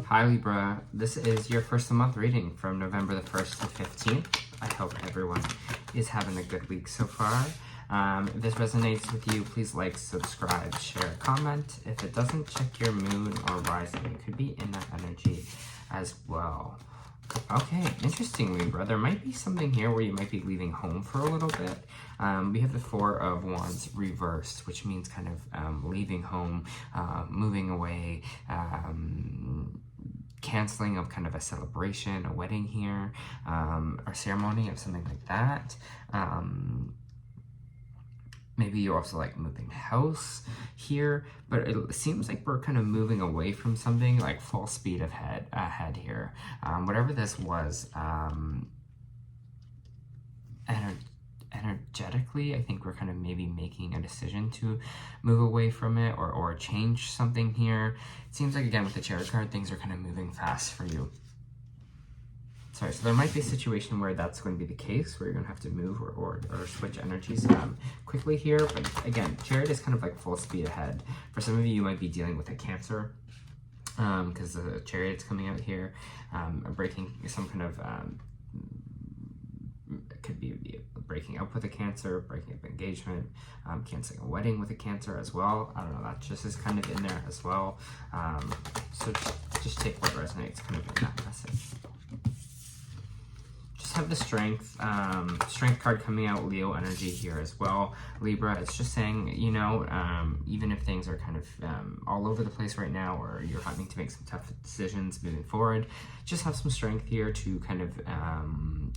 Hi Libra, this is your first of the month reading from November the 1st to 15th. I hope everyone is having a good week so far. If this resonates with you, please like, subscribe, share, comment. If it doesn't, check your moon or rising. It could be in that energy as well. Okay, interesting Libra. There might be something here where you might be leaving home for a little bit. We have the Four of Wands reversed, which means kind of leaving home, moving away, canceling of kind of a celebration, a wedding here, or ceremony of something like that. Maybe you're also like moving house here, but it seems like we're kind of moving away from something like full speed ahead here. Whatever this was, energetically, I think we're kind of maybe making a decision to move away from it or change something here. It seems like, again, with the Chariot card, things are kind of moving fast for you. Sorry, so there might be a situation where that's going to be the case, where you're going to have to move or switch energies quickly here. But again, Chariot is kind of like full speed ahead. For some of you, you might be dealing with a Cancer, because the Chariot's coming out here, breaking some kind of, it could be breaking up with a Cancer, breaking up engagement, canceling a wedding with a Cancer as well. I don't know, that just is kind of in there as well. So just take what resonates kind of in that message. Have the strength card coming out, Leo energy here as well. Libra, it's just saying, you know, even if things are kind of all over the place right now, or you're having to make some tough decisions moving forward, just have some strength here to kind of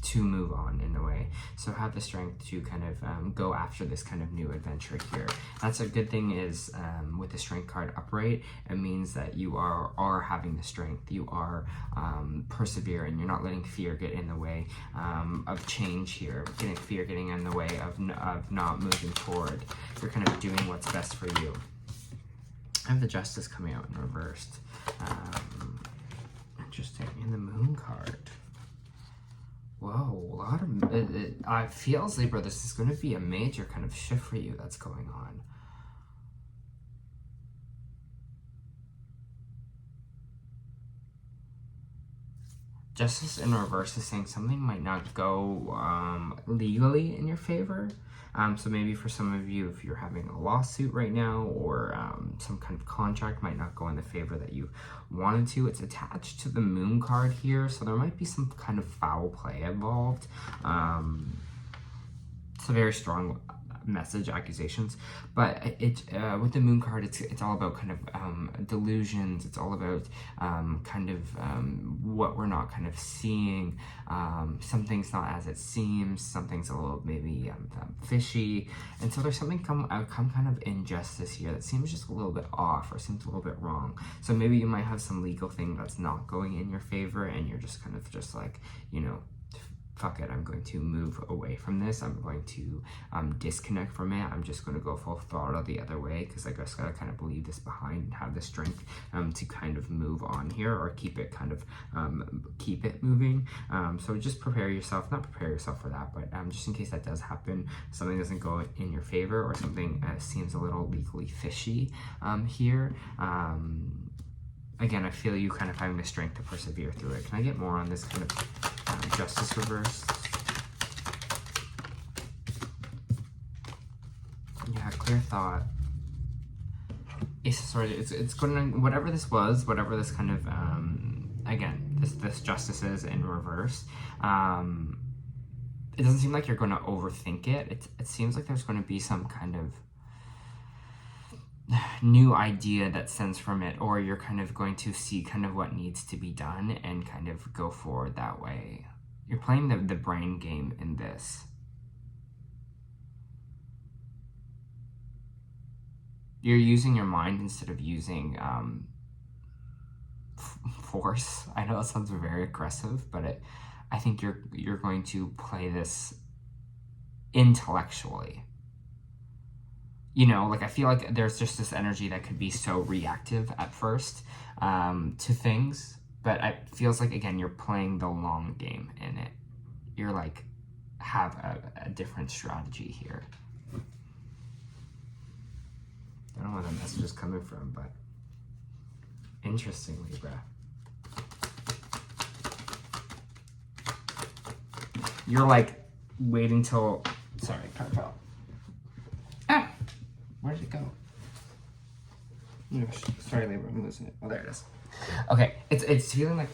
to move on in a way. So have the strength to kind of go after this kind of new adventure here. That's a good thing is with the strength card upright, it means that you are having the strength, you are persevering, you're not letting fear get in the way of change here, fear getting in the way of not moving forward. You're kind of doing what's best for you. I have the Justice coming out in reversed. Interesting. In the Moon card. Whoa, a lot of it feels, Libra, this is going to be a major kind of shift for you that's going on. Justice in reverse is saying something might not go legally in your favor. So maybe for some of you, if you're having a lawsuit right now, or some kind of contract might not go in the favor that you wanted to. It's attached to the Moon card here, so there might be some kind of foul play involved. It's a very strong message, accusations, but it with the Moon card, it's all about kind of delusions. It's all about kind of what we're not kind of seeing. Something's not as it seems. Something's a little maybe fishy, and so there's something come kind of injustice here that seems just a little bit off, or seems a little bit wrong. So maybe you might have some legal thing that's not going in your favor, and you're just kind of just like, you know, fuck it, I'm going to move away from this. I'm going to disconnect from it. I'm just going to go full throttle the other way, because I just gotta kind of leave this behind and have the strength to kind of move on here, or keep it kind of keep it moving. So just prepare yourself, not prepare yourself for that, but just in case that does happen, something doesn't go in your favor, or something seems a little legally fishy here. Again, I feel you kind of having the strength to persevere through it. Can I get more on this kind of Justice reverse? Yeah, clear thought. It's going to, whatever this was, whatever this kind of, again, this Justice is in reverse. It doesn't seem like you're going to overthink it. It seems like there's going to be some kind of new idea that stems from it, or you're kind of going to see kind of what needs to be done and kind of go forward that way. You're playing the brain game in this. You're using your mind instead of using force. I know that sounds very aggressive, but I think you're going to play this intellectually. You know, like I feel like there's just this energy that could be so reactive at first to things, but it feels like, again, you're playing the long game in it. You're like, have a different strategy here. I don't know where the message is coming from, but interesting, Libra. you're like waiting till, sorry, card fell. Ah, where did it go? Oh, sorry, Libra, I'm losing it. Oh, there it is. Okay, it's feeling like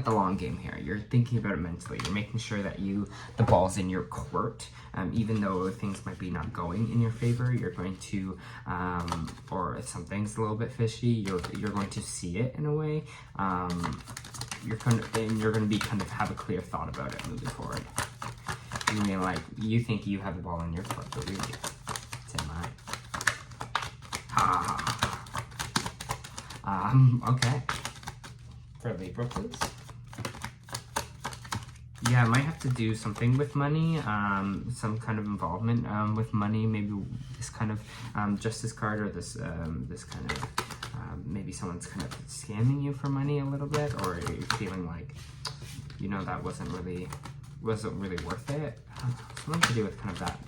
the long game here. You're thinking about it mentally. You're making sure that the ball's in your court. Even though things might be not going in your favor, you're going to, or if something's a little bit fishy, you're going to see it in a way. You're going to be kind of have a clear thought about it moving forward. You mean like you think you have the ball in your court, but really it's in mine. Okay. For Libra, please. Yeah, I might have to do something with money, some kind of involvement with money, maybe this kind of justice card, or this this kind of, maybe someone's kind of scamming you for money a little bit, or you're feeling like, you know, that wasn't really worth it. Something to do with kind of that.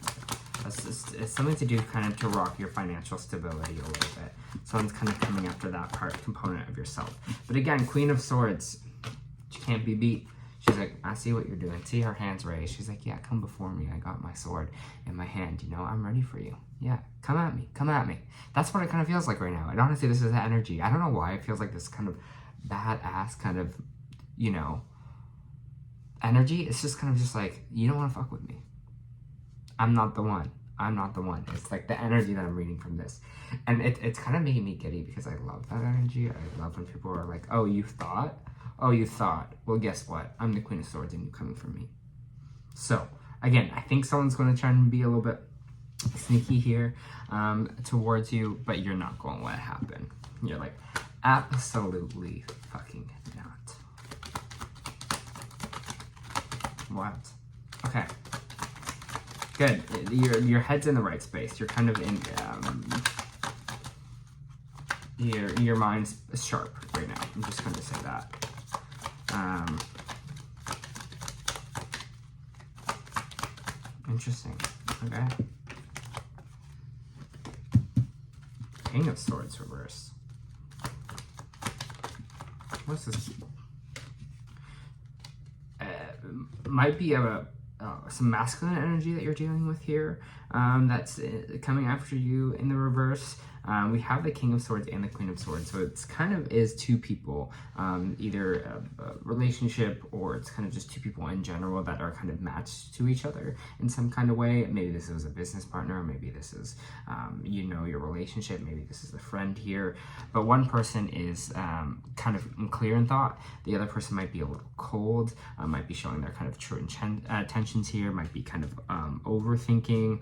It's something to do kind of to rock your financial stability a little bit. Someone's kind of coming after that component of yourself. But again, Queen of Swords, she can't be beat. She's like, I see what you're doing. See her hands raised. She's like, yeah, come before me. I got my sword in my hand. You know, I'm ready for you. Yeah, come at me. Come at me. That's what it kind of feels like right now. And honestly, this is the energy. I don't know why it feels like this kind of badass kind of, you know, energy. It's just kind of just like, you don't want to fuck with me. I'm not the one. I'm not the one. It's like the energy that I'm reading from this. And it's kind of making me giddy because I love that energy. I love when people are like, oh, you thought? Oh, you thought? Well, guess what? I'm the Queen of Swords and you coming for me. So, again, I think someone's going to try and be a little bit sneaky here towards you, but you're not going to let it happen. You're like, absolutely fucking not. What? Okay. Good. Your head's in the right space. You're kind of in, your mind's sharp right now. I'm just going to say that. Interesting. Okay. King of Swords reverse. What's this? Might be some masculine energy that you're dealing with here. That's coming after you in the reverse. We have the King of Swords and the Queen of Swords, so it's kind of is two people, either a relationship, or it's kind of just two people in general that are kind of matched to each other in some kind of way. Maybe this is a business partner, maybe this is, you know, your relationship, maybe this is a friend here, but one person is kind of clear in thought. The other person might be a little cold, might be showing their kind of true intentions here, might be kind of overthinking,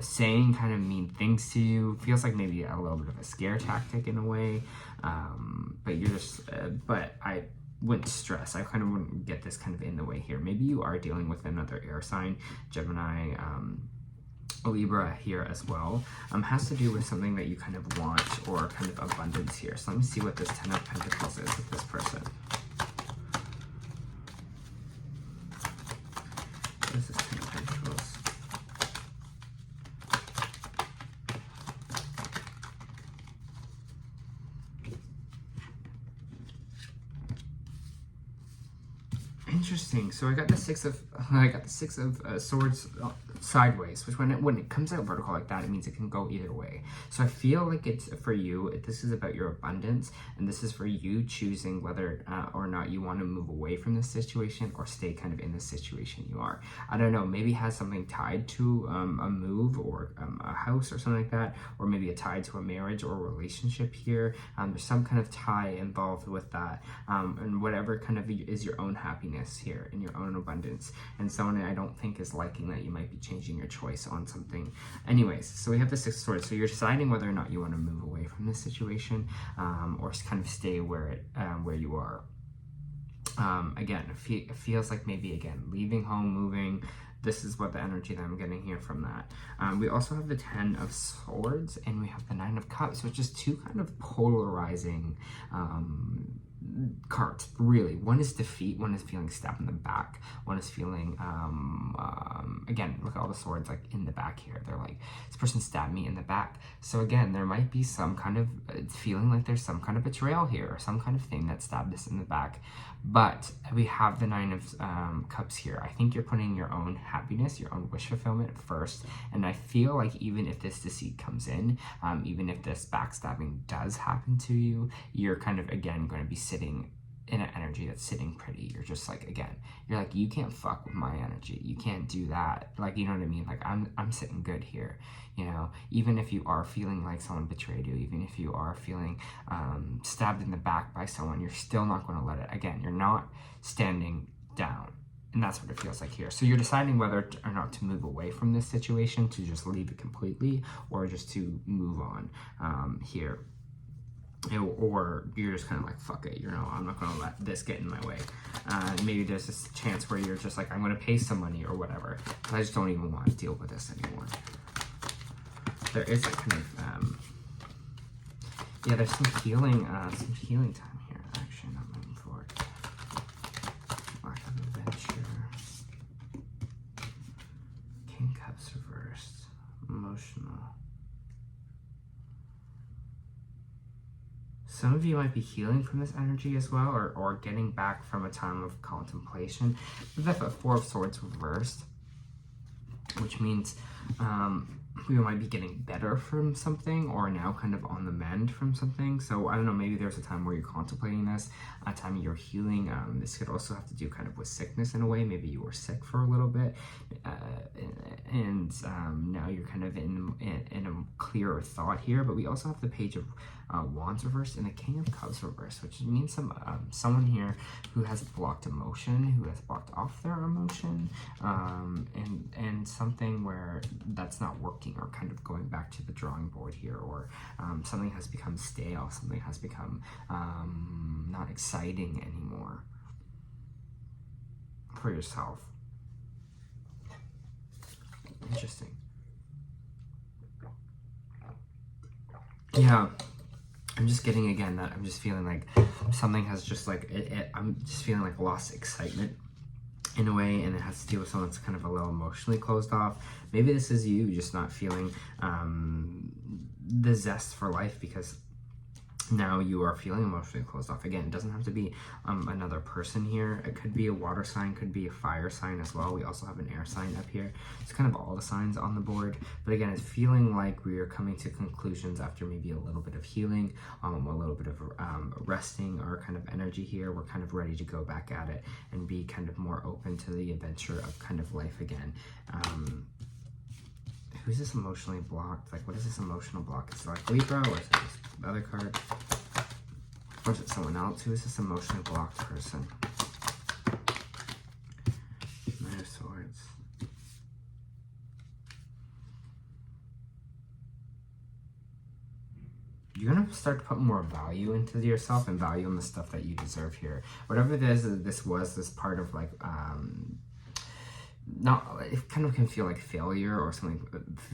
saying kind of mean things to you. Feels like maybe a little bit of a scare tactic in a way, but you're just, but I wouldn't stress. I kind of wouldn't get this kind of in the way here. Maybe you are dealing with another air sign, Gemini, Libra here as well. Has to do with something that you kind of want, or kind of abundance here. So let me see what this Ten of Pentacles is with this person. What is this Ten of Pentacles? Interesting. So I got the Six of Swords sideways, which when it comes out vertical like that, it means it can go either way. So I feel like it's for you. This is about your abundance, and this is for you choosing whether or not you want to move away from this situation or stay kind of in the situation you are. I don't know. Maybe it has something tied to a move, or a house or something like that, or maybe a tied to a marriage or a relationship here. There's some kind of tie involved with that, and whatever kind of is your own happiness here, in your own abundance, and someone I don't think is liking that you might be changing your choice on something. Anyways, so we have the Six of Swords. So you're deciding whether or not you want to move away from this situation, or kind of stay where you are. Again, it feels like maybe again leaving home, moving. This is what the energy that I'm getting here from that. We also have the Ten of Swords, and we have the Nine of Cups, which is two kind of polarizing cards, really. One is defeat, one is feeling stabbed in the back, one is feeling, again, look at all the swords like in the back here. They're like, this person stabbed me in the back. So again, there might be some kind of feeling like there's some kind of betrayal here, or some kind of thing that stabbed us in the back. But we have the Nine of Cups here. I think you're putting your own happiness, your own wish fulfillment first. And I feel like even if this deceit comes in, even if this backstabbing does happen to you, you're kind of, again, going to be sitting in an energy that's sitting pretty. You're just like, again, you're like, you can't fuck with my energy. You can't do that. Like, you know what I mean? Like, I'm sitting good here, you know? Even if you are feeling like someone betrayed you, even if you are feeling stabbed in the back by someone, you're still not going to let it. Again, you're not standing down. And that's what it feels like here. So you're deciding whether or not to move away from this situation, to just leave it completely, or just to move on here. Or you're just kind of like, fuck it, you know, I'm not going to let this get in my way. Maybe there's this chance where you're just like, I'm going to pay some money or whatever, but I just don't even want to deal with this anymore. There is a kind of, yeah, there's some healing time here, actually, not moving forward. Lack of adventure. King Cups reversed. Emotional. Some of you might be healing from this energy as well, or getting back from a time of contemplation. We've got the Four of Swords reversed, which means we might be getting better from something, or now kind of on the mend from something. So I don't know, maybe there's a time where you're contemplating this, a time you're healing. This could also have to do kind of with sickness in a way. Maybe you were sick for a little bit, and now you're kind of in a clearer thought here. But we also have the Page of Wands reversed and the King of Cups reversed, which means someone here who has blocked emotion, who has blocked off their emotion, and something where that's not working, or kind of going back to the drawing board here, or something has become stale, something has become not exciting anymore for yourself. Interesting. Yeah. I'm just getting, again, that I'm just feeling like something has just like, I'm just feeling like lost excitement in a way, and it has to do with someone that's kind of a little emotionally closed off. Maybe this is you just not feeling the zest for life, because now you are feeling emotionally closed off. Again, it doesn't have to be another person here. It could be a water sign, could be a fire sign as well. We also have an air sign up here. It's kind of all the signs on the board. But again, it's feeling like we are coming to conclusions after maybe a little bit of healing, a little bit of resting our kind of energy here. We're kind of ready to go back at it and be kind of more open to the adventure of kind of life again. Who's this emotionally blocked? Like, what is this emotional block? Is it like Libra, or is it this other card? Or is it someone else? Who is this emotionally blocked person? Nine of Swords. You're going to start to put more value into yourself and value on the stuff that you deserve here. Whatever it is that this was, this part of like, it kind of can feel like failure or something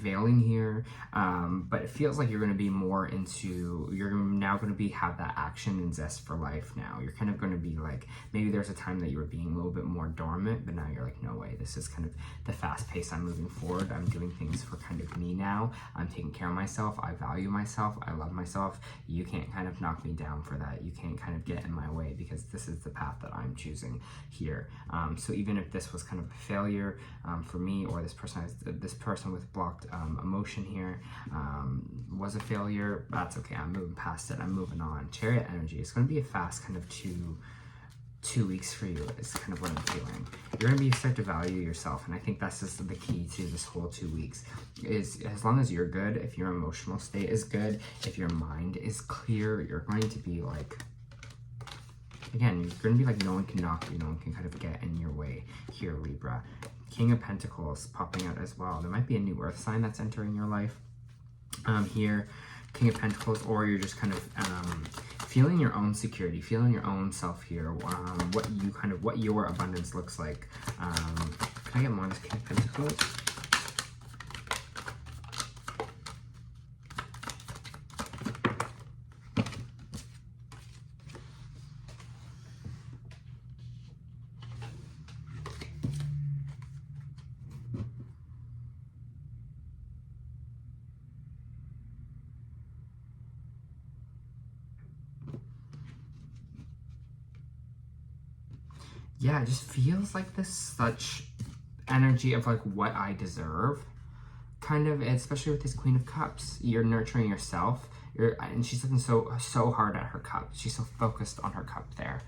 failing here, but it feels like you're going to be more into, you're now going to have that action and zest for life now. You're kind of going to be like, maybe there's a time that you were being a little bit more dormant, but now you're like, no way, this is kind of the fast pace. I'm moving forward. I'm doing things for kind of me now. I'm taking care of myself. I value myself. I love myself. You can't kind of knock me down for that. You can't kind of get in my way, because this is the path that I'm choosing here. So even if this was kind of a failure, for me, or this person with blocked emotion here was a failure, that's okay. I'm moving past it. I'm moving on. Chariot energy. It's going to be a fast kind of two weeks for you, is kind of what I'm feeling. You're going to start to value yourself, and I think that's just the key to this whole 2 weeks, is as long as you're good, if your emotional state is good, if your mind is clear, you're going to be like, again, you're going to be like, no one can knock you, no one can kind of get in your way here, Libra. King of Pentacles popping out as well. There might be a new earth sign that's entering your life here, King of Pentacles, or you're just kind of feeling your own security, feeling your own self here, what your abundance looks like. Can I get more on this King of Pentacles? yeah, it just feels like this such energy of like what I deserve, kind of, especially with this Queen of Cups. You're nurturing yourself, and she's looking so hard at her cup. She's so focused on her cup there.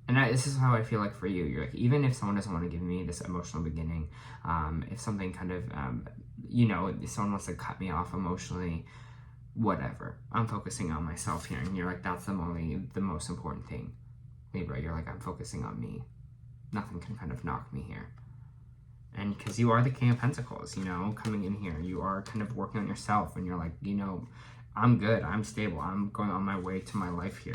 And this is how I feel like for you. You're like, even if someone doesn't want to give me this emotional beginning, if something kind of, you know, if someone wants to cut me off emotionally, whatever. I'm focusing on myself here. And you're like, that's the most important thing. Libra, you're like, I'm focusing on me. Nothing can kind of knock me here. And because you are the King of Pentacles, you know, coming in here, you are kind of working on yourself. And you're like, you know, I'm good. I'm stable. I'm going on my way to my life here.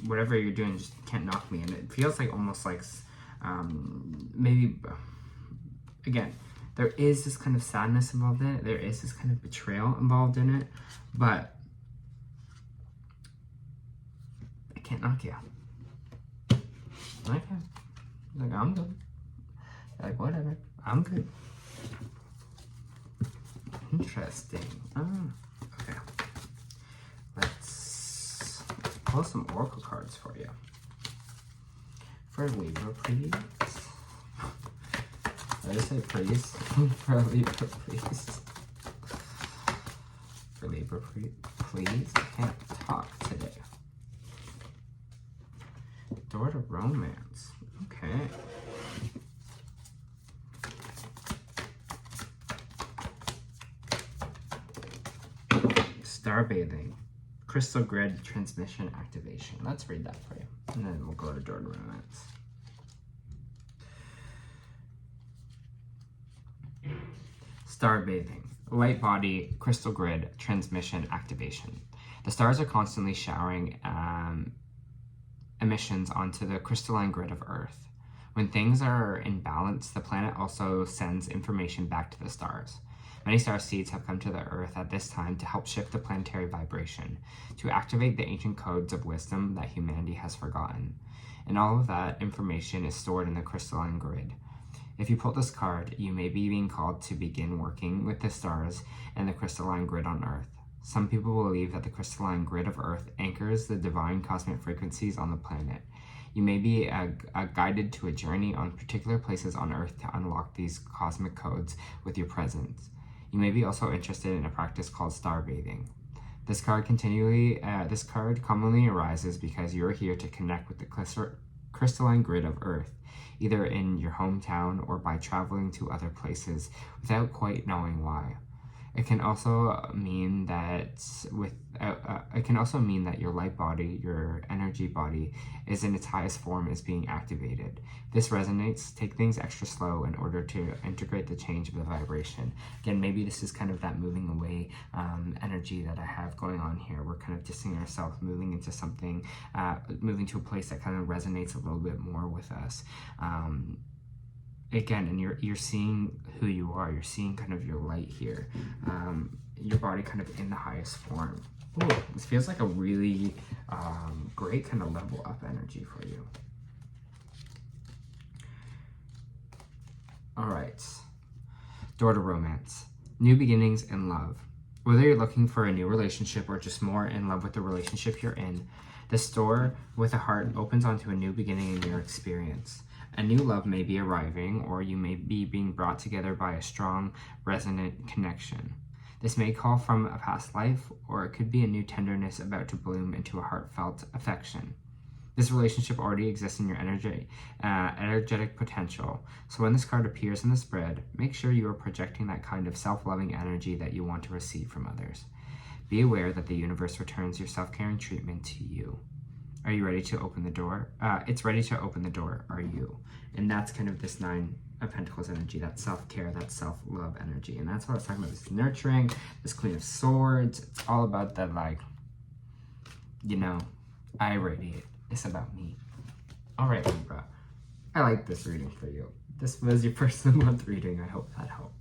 Whatever you're doing just can't knock me. And it feels like almost like maybe, again, there is this kind of sadness involved in it. There is this kind of betrayal involved in it. But I can't knock you. Okay. Like, I'm good. Like, whatever. I'm good. Interesting. Okay. Let's pull some oracle cards for you. For Libra, please. Did I say please? For Libra, please. For Libra, please. I can't talk today. Door to Romance. Okay. Starbathing. Crystal Grid Transmission Activation. Let's read that for you. And then we'll go to Door to Romance. Starbathing. Light body, crystal grid, transmission, activation. The stars are constantly showering emissions onto the crystalline grid of Earth. When things are in balance, the planet also sends information back to the stars. Many star seeds have come to the Earth at this time to help shift the planetary vibration, to activate the ancient codes of wisdom that humanity has forgotten. And all of that information is stored in the crystalline grid. If you pull this card, you may be being called to begin working with the stars and the crystalline grid on Earth. Some people believe that the crystalline grid of Earth anchors the divine cosmic frequencies on the planet. You may be guided to a journey on particular places on Earth to unlock these cosmic codes with your presence. You may be also interested in a practice called starbathing. This card commonly arises because you're here to connect with the crystalline grid of Earth, either in your hometown or by traveling to other places without quite knowing why. It can also mean that your light body, your energy body, is in its highest form, is being activated. If this resonates, take things extra slow in order to integrate the change of the vibration. Again, maybe this is kind of that moving away energy that I have going on here. We're kind of distancing ourselves, moving into something, moving to a place that kind of resonates a little bit more with us. Again, and you're seeing who you are. You're seeing kind of your light here. Your body kind of in the highest form. Ooh, this feels like a really great kind of level up energy for you. All right. Door to Romance. New beginnings in love. Whether you're looking for a new relationship or just more in love with the relationship you're in, this door with a heart opens onto a new beginning in your experience. A new love may be arriving, or you may be being brought together by a strong, resonant connection. This may call from a past life, or it could be a new tenderness about to bloom into a heartfelt affection. This relationship already exists in your energetic potential, so when this card appears in the spread, make sure you are projecting that kind of self-loving energy that you want to receive from others. Be aware that the universe returns your self-caring treatment to you. Are you ready to open the door? It's ready to open the door, are you? And that's kind of this Nine of Pentacles energy, that self-care, that self-love energy. And that's what I was talking about, this nurturing, this Queen of Swords. It's all about that, like, you know, I radiate. It's about me. All right, Libra. I like this reading for you. This was your first of the month reading. I hope that helped.